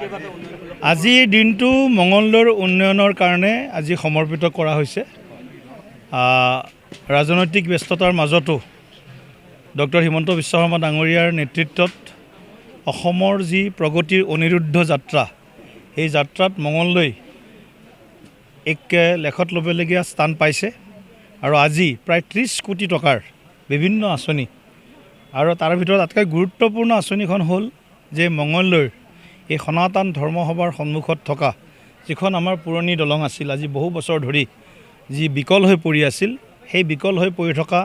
আজিৰ দিনটো মঙলদৈৰ উন্নয়নৰ কাৰণে আজি সমৰ্পিত কৰা হৈছে। ৰাজনৈতিক ব্যস্ততাৰ মাজতো ডক্টৰ হিমন্ত বিশ্ব শৰ্মা ডাঙৰীয়াৰ নেতৃত্বত অসমৰ যি প্ৰগতিৰ অনিৰুদ্ধ যাত্ৰা, এই যাত্ৰাত মঙলদৈ এক লেখত ল'বলগীয়া স্থান পাইছে। আৰু আজি প্ৰায় 30 কোটি টকাৰ বিভিন্ন আঁচনি, আৰু তাৰ ভিতৰত আটাইতকৈ গুৰুত্বপূৰ্ণ আঁচনিখন হ'ল যে মঙলদৈৰ এই সনাতন ধৰ্মসভাৰ সন্মুখত থকা যিখন আমাৰ পুৰণি দলং আছিল, আজি বহু বছৰ ধৰি যি বিকল হৈ পৰি আছিল, সেই বিকল হৈ পৰি থকা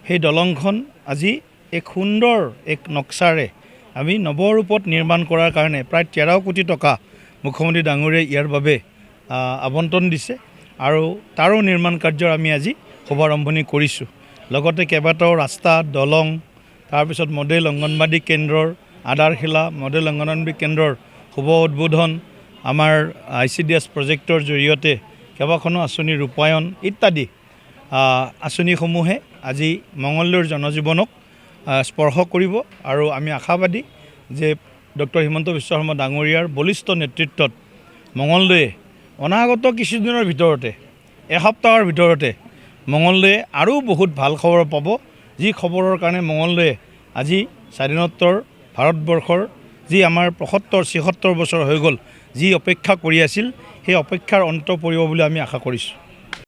সেই দলংখন আজি এক সুন্দৰ এক নক্সাৰে আমি নৱৰূপত নিৰ্মাণ কৰাৰ কাৰণে প্ৰায় 13 কোটি টকা মুখ্যমন্ত্ৰী ডাঙৰীয়াই ইয়াৰ বাবে আবণ্টন দিছে। আৰু তাৰো নিৰ্মাণ কাৰ্যৰ আমি আজি শুভাৰম্ভণি কৰিছোঁ। লগতে কেইবাটাও ৰাস্তা, দলং, তাৰপিছত মডেল অংগনবাদী কেন্দ্ৰৰ আধাৰশিলা, মডেল অংগনবাদী কেন্দ্ৰৰ শুভ উদ্বোধন, আমাৰ ICDS প্ৰজেক্টৰ জৰিয়তে কেইবাখনো আঁচনি ৰূপায়ণ ইত্যাদি আঁচনিসমূহে আজি মঙলদৈৰ জনজীৱনক স্পৰ্শ কৰিব। আৰু আমি আশাবাদী যে ডক্টৰ হিমন্ত বিশ্ব শৰ্মা ডাঙৰীয়াৰ বলিষ্ঠ নেতৃত্বত মঙলদৈয়ে অনাগত কিছুদিনৰ ভিতৰতে, এসপ্তাহৰ ভিতৰতে মঙলদৈয়ে আৰু বহুত ভাল খবৰ পাব, যি খবৰৰ কাৰণে মঙলদৈয়ে আজি স্বাধীনোত্তৰ ভাৰতবৰ্ষৰ যি আমাৰ 75-76 বছৰ হৈ গ'ল, যি অপেক্ষা কৰি আছিল, সেই অপেক্ষাৰ অন্ত পৰিব বুলি আমি আশা কৰিছোঁ।